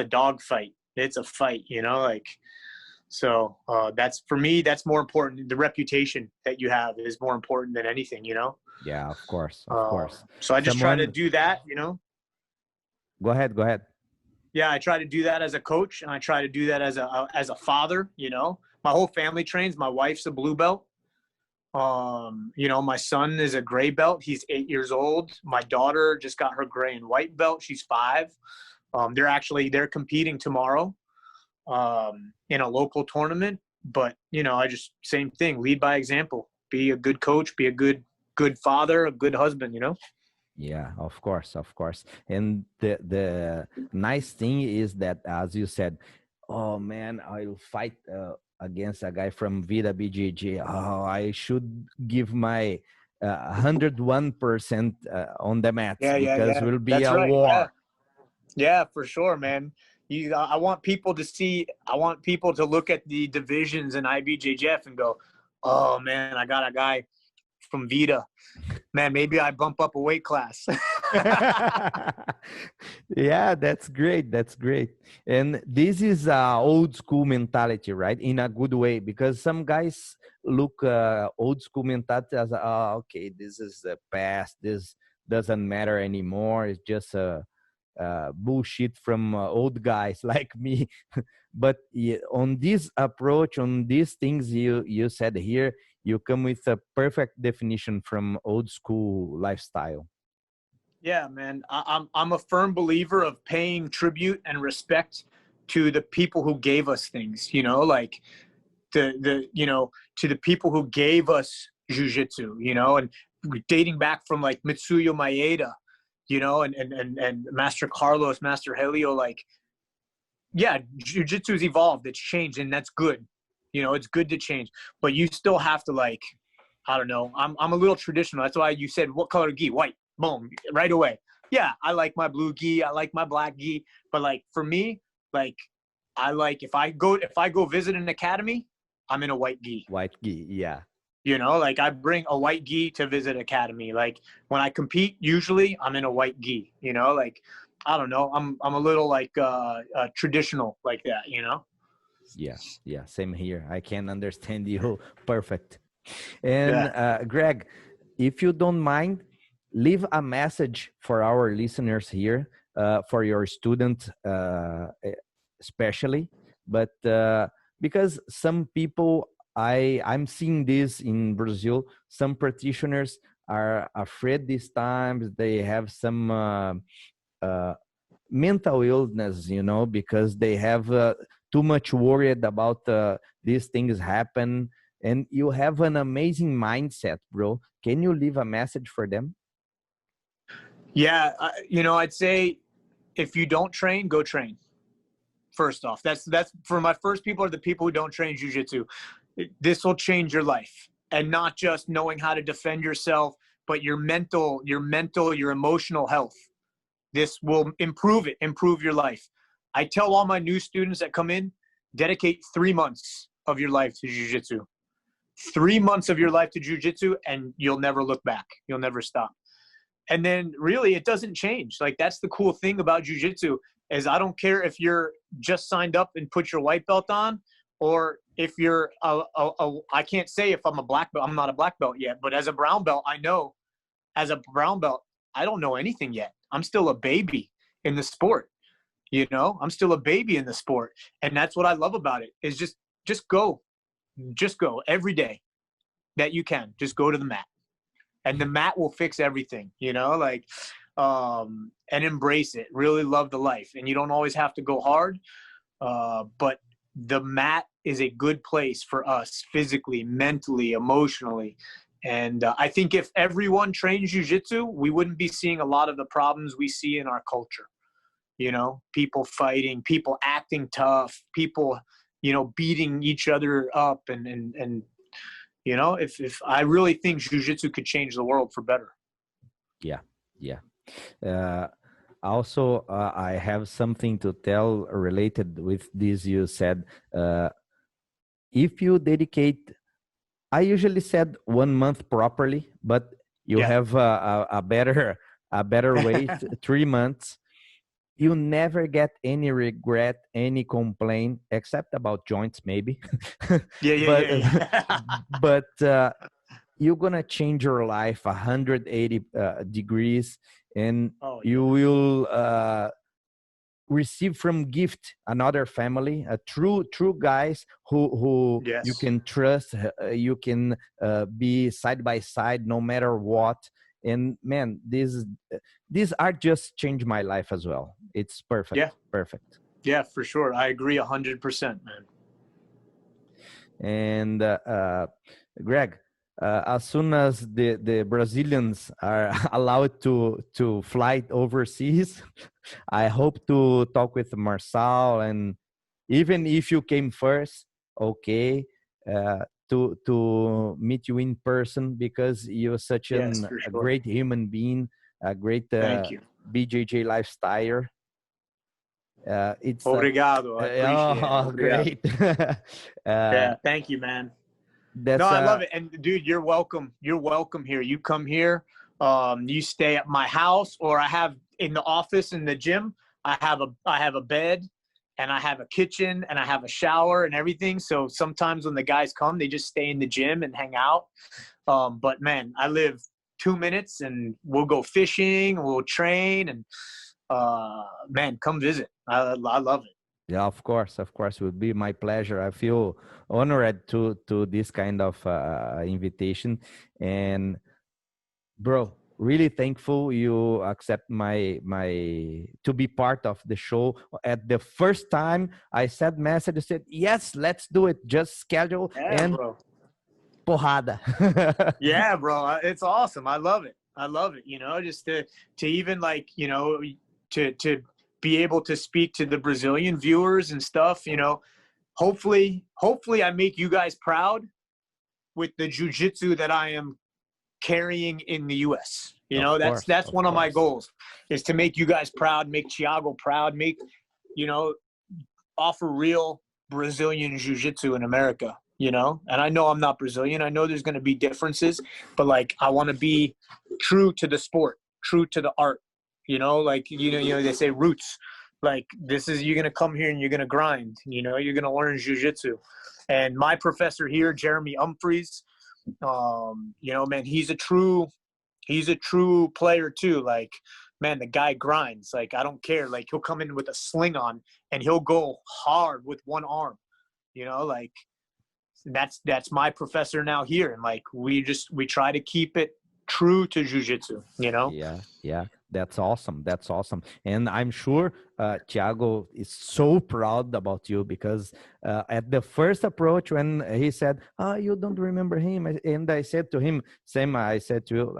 dog fight. It's a fight, you know, like, so that's, for me, that's more important. The reputation that you have is more important than anything, you know? Yeah, of course, of course. So I just try to do that, you know? Go ahead. Yeah, I try to do that as a coach, and I try to do that as a father, you know? My whole family trains. My wife's a blue belt. You know, my son is a gray belt. He's 8 years old. My daughter just got her gray and white belt. She's 5. They're competing tomorrow in a local tournament. But, you know, same thing, lead by example, be a good coach, be a good father, a good husband, you know? Yeah, of course, of course. And the nice thing is that, as you said, oh man, I'll fight against a guy from Vida BJJ. Oh, I should give my 101% on the mats Yeah, yeah, because yeah. it will be That's a right. Yeah. war. Yeah, for sure, man. I want people to look at the divisions in IBJJF and go, oh man, I got a guy from Vida. Man, maybe I bump up a weight class. Yeah, that's great. That's great. And this is old school mentality, right? In a good way, because some guys look old school mentality as, oh, okay, this is the past. This doesn't matter anymore. It's just bullshit from old guys like me. But on this approach, on these things you said here, you come with a perfect definition from old school lifestyle. Yeah, man. I'm a firm believer of paying tribute and respect to the people who gave us things, you know, like to the people who gave us jujitsu, you know, and dating back from like Mitsuyo Maeda, you know, and Master Carlos, Master Helio, like, yeah, jujitsu's evolved, it's changed, and that's good. You know, it's good to change, but you still have to, like, I don't know. I'm a little traditional. That's why you said, what color gi? White. Boom, right away. Yeah, I like my blue gi. I like my black gi. But like for me, like I like if I go visit an academy, I'm in a white gi. White gi, yeah. You know, like I bring a white gi to visit academy. Like when I compete, usually I'm in a white gi. You know, like I don't know. I'm a little like traditional like that. You know. Yeah, yeah, same here. I can understand you perfect. And Yeah. Greg, if you don't mind, leave a message for our listeners here, for your student especially, but because some people, I'm seeing this in Brazil, some practitioners are afraid these times. They have some uh, mental illness, you know, because they have too much worried about these things happen. And you have an amazing mindset, bro. Can you leave a message for them? Yeah. You know, I'd say if you don't train, go train. First off, that's for my first people are the people who don't train jujitsu. This will change your life, and not just knowing how to defend yourself, but your mental, your emotional health. This will improve your life. I tell all my new students that come in, dedicate 3 months of your life to jujitsu. 3 months of your life to jujitsu, and you'll never look back. You'll never stop. And then really it doesn't change. Like that's the cool thing about jujitsu is I don't care if you're just signed up and put your white belt on, or if you're I can't say if I'm a black belt. I'm not a black belt yet, but as a brown belt, I know as a brown belt, I don't know anything yet. I'm still a baby in the sport. You know, I'm still a baby in the sport. And that's what I love about it is just go every day that you can. Just go to the mat. And the mat will fix everything, you know, like and embrace it. Really love the life. And you don't always have to go hard, but the mat is a good place for us physically, mentally, emotionally. And I think if everyone trained jiu-jitsu, we wouldn't be seeing a lot of the problems we see in our culture. You know, people fighting, people acting tough, people, you know, beating each other up. And you know, if I really think jiu-jitsu could change the world for better. Yeah, yeah. Uh, Also, I have something to tell related with this. You said, if you dedicate, I usually said 1 month properly, but you Yeah. have a better way, 3 months. You never get any regret, any complaint, except about joints, maybe. Yeah, yeah, but yeah, yeah. but you're gonna change your life 180 degrees, and Oh you yeah. will receive from gift another family, true guys who Yes. you can trust, you can be side by side no matter what. And man, these art just changed my life as well. It's perfect. Yeah. Perfect. Yeah, for sure. I agree 100%, man. And Greg, as soon as the Brazilians are allowed to fly overseas, I hope to talk with Marçal, and even if you came first, okay, to meet you in person, because you're such Yes, a for sure. great human being, a great Thank you. BJJ lifestyle. It's Obrigado. I appreciate it. oh, Obrigado. great. Yeah, thank you, man. That's No, I love it. And dude, you're welcome. You're welcome here. You come here. You stay at my house, or I have in the office in the gym. I have a bed, and I have a kitchen, and I have a shower and everything. So sometimes when the guys come, they just stay in the gym and hang out. But man, I live 2 minutes, and we'll go fishing, we'll train, and man, come visit. I love it. Yeah, of course, it would be my pleasure. I feel honored to this kind of invitation, and bro, really thankful you accept my to be part of the show. At the first time I said message, I said yes, let's do it. Just schedule, Yeah, and bro. porrada. Yeah, bro. It's awesome. I love it. I love it. You know, just to even like, you know, to be able to speak to the Brazilian viewers and stuff, you know, hopefully I make you guys proud with the jiu-jitsu that I am carrying in the US. You know, that's one of my goals, is to make you guys proud, make Tiago proud, make, you know, offer real Brazilian jiu-jitsu in America, you know? And I know I'm not Brazilian. I know there's going to be differences, but like, I want to be true to the sport, true to the art, you know, like, you know, they say roots, like this is, you're going to come here and you're going to grind, you know, you're going to learn jiu-jitsu. And my professor here, Jeremy Humphreys, you know, man, he's a true player too. Like, man, the guy grinds. Like, I don't care. Like, he'll come in with a sling on and he'll go hard with one arm, you know, like that's my professor now here. And like, we try to keep it true to jiu-jitsu, you know? Yeah. That's awesome. And I'm sure Tiago is so proud about you, because at the first approach, when he said, you don't remember him. And I said to him, same, I said to you,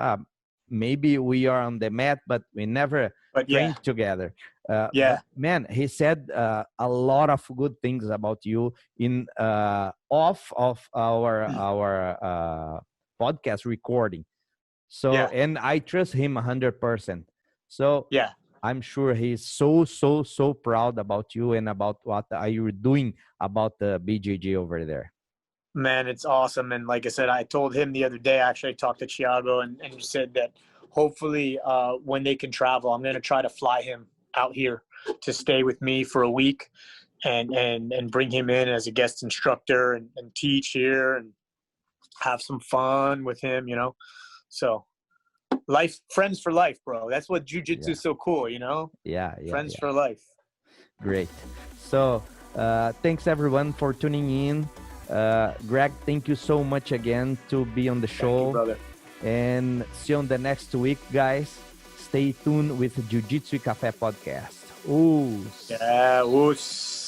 maybe we are on the mat, but we never trained together. Yeah. Man, he said a lot of good things about you in off of our podcast recording. So, and I trust him 100%. So yeah, I'm sure he's so proud about you and about what are you doing about the BJJ over there. Man, it's awesome. And like I said, I told him the other day, actually I talked to Tiago and said that hopefully when they can travel, I'm going to try to fly him out here to stay with me for a week and bring him in as a guest instructor and teach here and have some fun with him, you know? So life, friends for life, bro. That's what jiu-jitsu is so cool, you know? Yeah. Friends for life. Great. So thanks everyone for tuning in. Greg, thank you so much again to be on the show. Thank you, brother. And see you on the next week, guys. Stay tuned with Jiu Jitsu Café podcast. Oos. Yeah, oos.